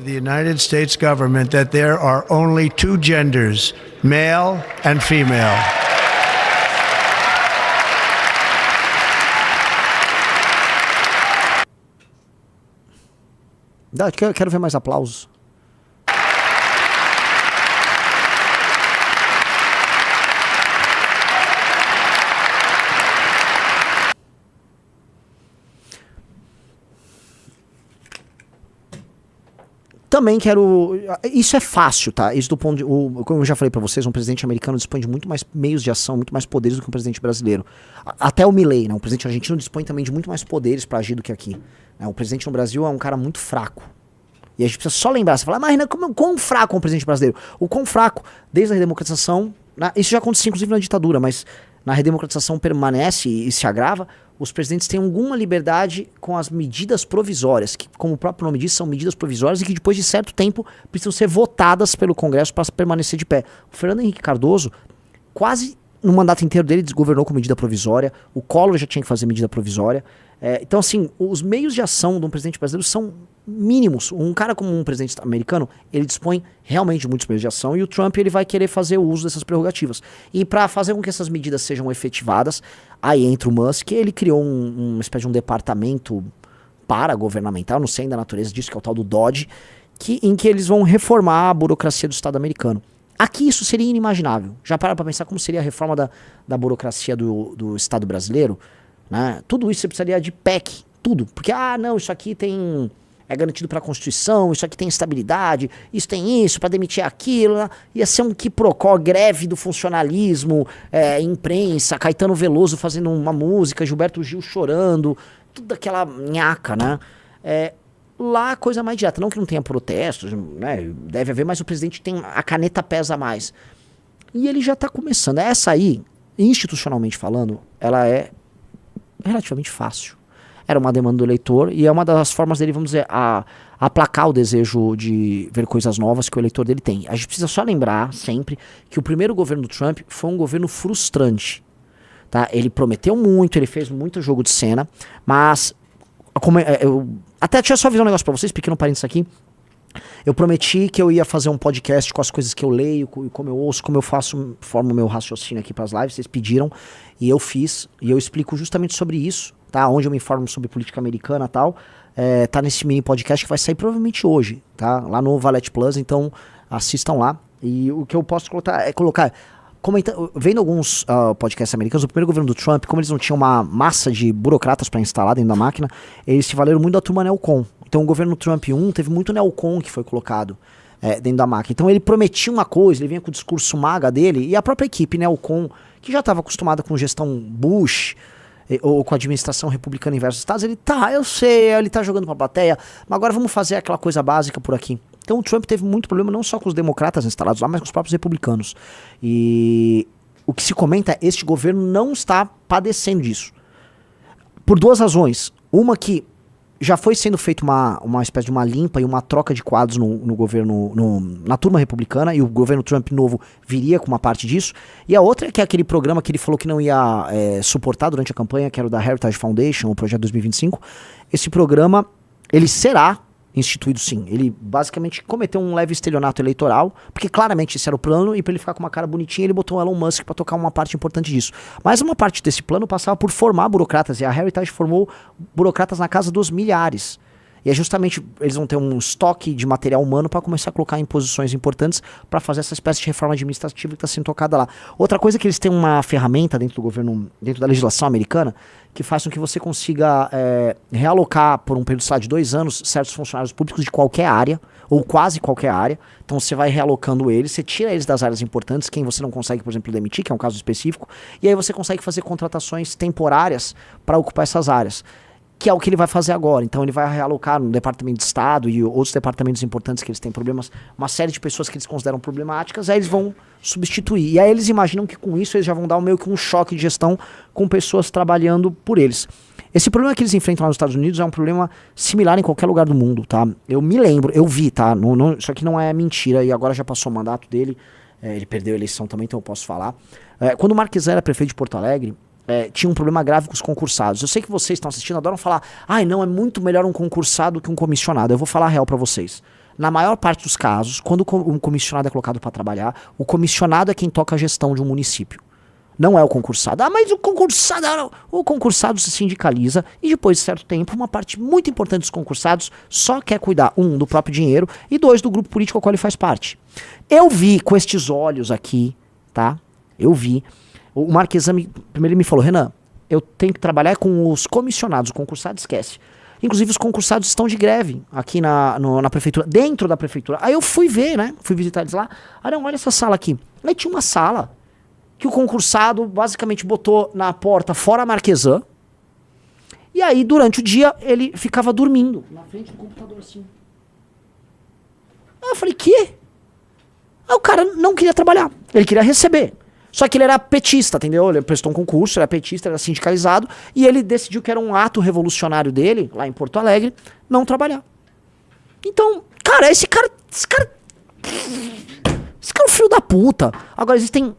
the United States government that there are only two genders, male and female. Quero ver mais aplausos. Também quero... Isso é fácil, tá? Isso do ponto de... como eu já falei pra vocês, um presidente americano dispõe de muito mais meios de ação, muito mais poderes do que um presidente brasileiro. Até o Milei, né? O presidente argentino dispõe também de muito mais poderes pra agir do que aqui. O presidente no Brasil é um cara muito fraco. E a gente precisa só lembrar, você fala, mas quão fraco é um presidente brasileiro? O quão fraco, desde a redemocratização, isso já aconteceu inclusive na ditadura, mas na redemocratização permanece e se agrava, os presidentes têm alguma liberdade com as medidas provisórias, que, como o próprio nome diz, são medidas provisórias e que depois de certo tempo precisam ser votadas pelo Congresso para permanecer de pé. O Fernando Henrique Cardoso, quase no mandato inteiro dele, desgovernou com medida provisória, o Collor já tinha que fazer medida provisória. Então, assim, os meios de ação de um presidente brasileiro são mínimos. Um cara como um presidente americano, ele dispõe realmente de muitos meios de ação e o Trump ele vai querer fazer o uso dessas prerrogativas. E para fazer com que essas medidas sejam efetivadas, aí entra o Musk, ele criou uma espécie de um departamento paragovernamental, não sei ainda a natureza disso, que é o tal do DOD, em que eles vão reformar a burocracia do Estado americano. Aqui isso seria inimaginável. Já para pensar como seria a reforma da burocracia do Estado brasileiro? Né? Tudo isso você precisaria de PEC, tudo. Porque, não, isso aqui é garantido pela Constituição, isso aqui tem estabilidade, isso tem isso, para demitir aquilo. Né? Ia ser um quiprocó, greve do funcionalismo, imprensa, Caetano Veloso fazendo uma música, Gilberto Gil chorando, tudo aquela nhaca, né? Lá a coisa mais direta, não que não tenha protestos, né? Deve haver, mas o presidente tem, a caneta pesa mais. E ele já está começando. Essa aí, institucionalmente falando, ela é relativamente fácil. Era uma demanda do eleitor e é uma das formas dele, vamos dizer, aplacar o desejo de ver coisas novas que o eleitor dele tem. A gente precisa só lembrar sempre que o primeiro governo do Trump foi um governo frustrante. Tá? Ele prometeu muito, ele fez muito jogo de cena, mas até deixa eu só avisar um negócio pra vocês, pequeno parênteses aqui. Eu prometi que eu ia fazer um podcast com as coisas que eu leio, como eu ouço, como eu formo o meu raciocínio aqui pras lives, vocês pediram, e eu fiz, e eu explico justamente sobre isso, tá? Onde eu me informo sobre política americana e tal, tá nesse mini podcast que vai sair provavelmente hoje, tá? Lá no Valete Plus, então assistam lá, e o que eu posso colocar vendo alguns podcasts americanos, o primeiro governo do Trump, como eles não tinham uma massa de burocratas para instalar dentro da máquina, eles se valeram muito da turma neocon. Então o governo Trump 1 teve muito neocon que foi colocado dentro da máquina. Então ele prometia uma coisa, ele vinha com o discurso maga dele, e a própria equipe neocon, que já estava acostumada com gestão Bush, ou com a administração republicana em diversos estados, eu sei, ele tá jogando pra plateia, mas agora vamos fazer aquela coisa básica por aqui. Então o Trump teve muito problema não só com os democratas instalados lá, mas com os próprios republicanos. E o que se comenta é este governo não está padecendo disso. Por duas razões. Uma que já foi sendo feita uma espécie de uma limpa e uma troca de quadros no governo, na turma republicana, e o governo Trump novo viria com uma parte disso. E a outra é que é aquele programa que ele falou que não ia suportar durante a campanha, que era o da Heritage Foundation, o Projeto 2025. Esse programa, ele será instituído sim. Ele basicamente cometeu um leve estelionato eleitoral, porque claramente esse era o plano, e para ele ficar com uma cara bonitinha, ele botou o Elon Musk para tocar uma parte importante disso. Mas uma parte desse plano passava por formar burocratas, e a Heritage formou burocratas na casa dos milhares. E é justamente, eles vão ter um estoque de material humano para começar a colocar em posições importantes para fazer essa espécie de reforma administrativa que está sendo tocada lá. Outra coisa é que eles têm uma ferramenta dentro do governo, dentro da legislação americana, que faz com que você consiga realocar por um período de 2 anos certos funcionários públicos de qualquer área, ou quase qualquer área. Então você vai realocando eles, você tira eles das áreas importantes, quem você não consegue, por exemplo, demitir, que é um caso específico, e aí você consegue fazer contratações temporárias para ocupar essas áreas, que é o que ele vai fazer agora. Então ele vai realocar no Departamento de Estado e outros departamentos importantes que eles têm problemas, uma série de pessoas que eles consideram problemáticas, aí eles vão substituir. E aí eles imaginam que com isso eles já vão dar meio que um choque de gestão com pessoas trabalhando por eles. Esse problema que eles enfrentam lá nos Estados Unidos é um problema similar em qualquer lugar do mundo, tá? Eu me lembro, eu vi, tá? Isso aqui não é mentira, e agora já passou o mandato dele, ele perdeu a eleição também, então eu posso falar. Quando o Marques era prefeito de Porto Alegre, tinha um problema grave com os concursados. Eu sei que vocês estão assistindo, adoram falar, não, é muito melhor um concursado que um comissionado. Eu vou falar a real pra vocês. Na maior parte dos casos, quando um comissionado é colocado para trabalhar, o comissionado é quem toca a gestão de um município. Não é o concursado. Ah, mas o concursado... Não. O concursado se sindicaliza e depois de certo tempo, uma parte muito importante dos concursados só quer cuidar, do próprio dinheiro e dois, do grupo político ao qual ele faz parte. Eu vi com estes olhos aqui, tá? Eu vi. O Marquesami, primeiro ele me falou, Renan, eu tenho que trabalhar com os comissionados, o concursado esquece. Inclusive os concursados estão de greve aqui na prefeitura, dentro da prefeitura. Aí eu fui ver, né? Fui visitar eles lá. Ah, não, olha essa sala aqui. Aí tinha uma sala que o concursado basicamente botou na porta fora a Marquesan. E aí, durante o dia, ele ficava dormindo na frente do computador assim. Aí eu falei, quê? Aí o cara não queria trabalhar, ele queria receber. Só que ele era petista, entendeu? Ele prestou um concurso, era petista, era sindicalizado, e ele decidiu que era um ato revolucionário dele, lá em Porto Alegre, não trabalhar. Então, cara, esse cara é um filho da puta. Agora, existem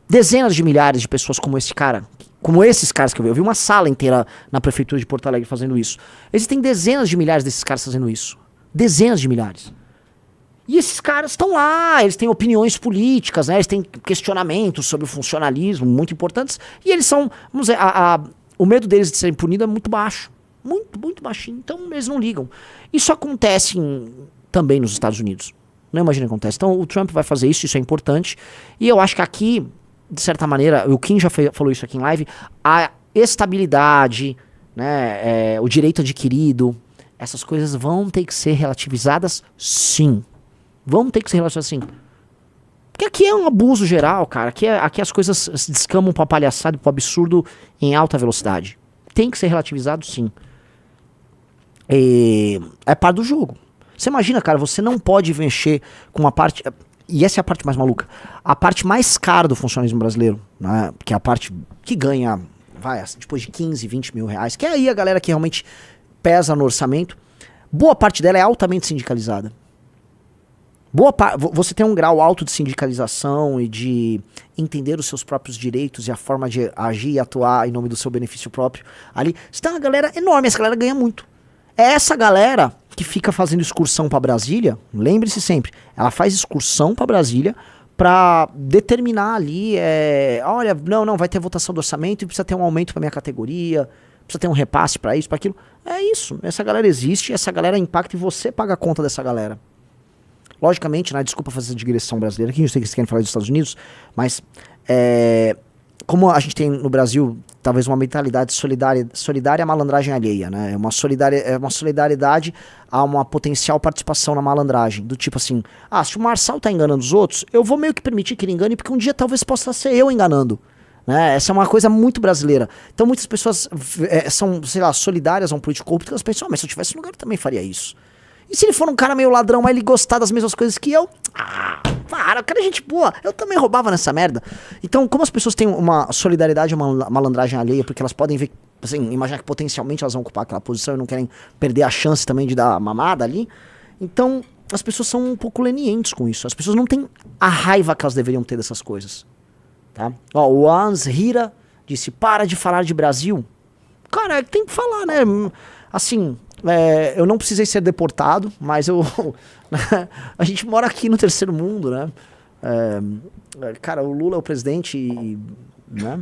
dezenas de milhares de pessoas como esse cara, como esses caras que eu vi. Eu vi uma sala inteira na prefeitura de Porto Alegre fazendo isso. Existem dezenas de milhares desses caras fazendo isso. Dezenas de milhares. E esses caras estão lá, eles têm opiniões políticas, né? Eles têm questionamentos sobre o funcionalismo muito importantes. E eles são, vamos dizer, o medo deles de serem punidos é muito baixo. Muito, muito baixinho. Então eles não ligam. Isso acontece também nos Estados Unidos. Não imagina que acontece. Então o Trump vai fazer isso é importante. E eu acho que aqui, de certa maneira, o Kim já falou isso aqui em live, a estabilidade, né, o direito adquirido, essas coisas vão ter que ser relativizadas, sim. Vão ter que ser relativizadas, sim. Porque aqui é um abuso geral, cara. Aqui as coisas se descamam pra palhaçada e pro absurdo em alta velocidade. Tem que ser relativizado, sim. É parte do jogo. Você imagina, cara, você não pode mexer com uma parte... E essa é a parte mais maluca. A parte mais cara do funcionalismo brasileiro, né, que é a parte que ganha, depois de 15, 20 mil reais, que é aí a galera que realmente pesa no orçamento, boa parte dela é altamente sindicalizada. Você tem um grau alto de sindicalização e de entender os seus próprios direitos e a forma de agir e atuar em nome do seu benefício próprio ali. Você tem uma galera enorme, essa galera ganha muito. É essa galera que fica fazendo excursão pra Brasília, lembre-se sempre, ela faz excursão pra Brasília pra determinar ali, olha, não, vai ter votação do orçamento e precisa ter um aumento pra minha categoria, precisa ter um repasse pra isso, pra aquilo. É isso, essa galera existe, essa galera impacta e você paga a conta dessa galera. Logicamente, né, desculpa fazer essa digressão brasileira aqui, eu sei que vocês querem falar dos Estados Unidos, mas como a gente tem no Brasil talvez uma mentalidade solidária à malandragem alheia, né? É uma solidariedade a uma potencial participação na malandragem, do tipo assim, se o Marçal tá enganando os outros, eu vou meio que permitir que ele engane, porque um dia talvez possa ser eu enganando. Né? Essa é uma coisa muito brasileira. Então muitas pessoas são, sei lá, solidárias a um político corrupto, porque elas pensam, mas se eu tivesse no lugar eu também faria isso. E se ele for um cara meio ladrão, mas ele gostar das mesmas coisas que eu? Para, o cara é gente boa. Eu também roubava nessa merda. Então, como as pessoas têm uma solidariedade, uma malandragem alheia, porque elas podem ver, assim, imaginar que potencialmente elas vão ocupar aquela posição e não querem perder a chance também de dar a mamada ali. Então, as pessoas são um pouco lenientes com isso. As pessoas não têm a raiva que elas deveriam ter dessas coisas. Tá? Ó, o Hans Hira disse, para de falar de Brasil. Cara, tem que falar, né? Assim... eu não precisei ser deportado, mas a gente mora aqui no terceiro mundo, né? Cara, o Lula é o presidente, né?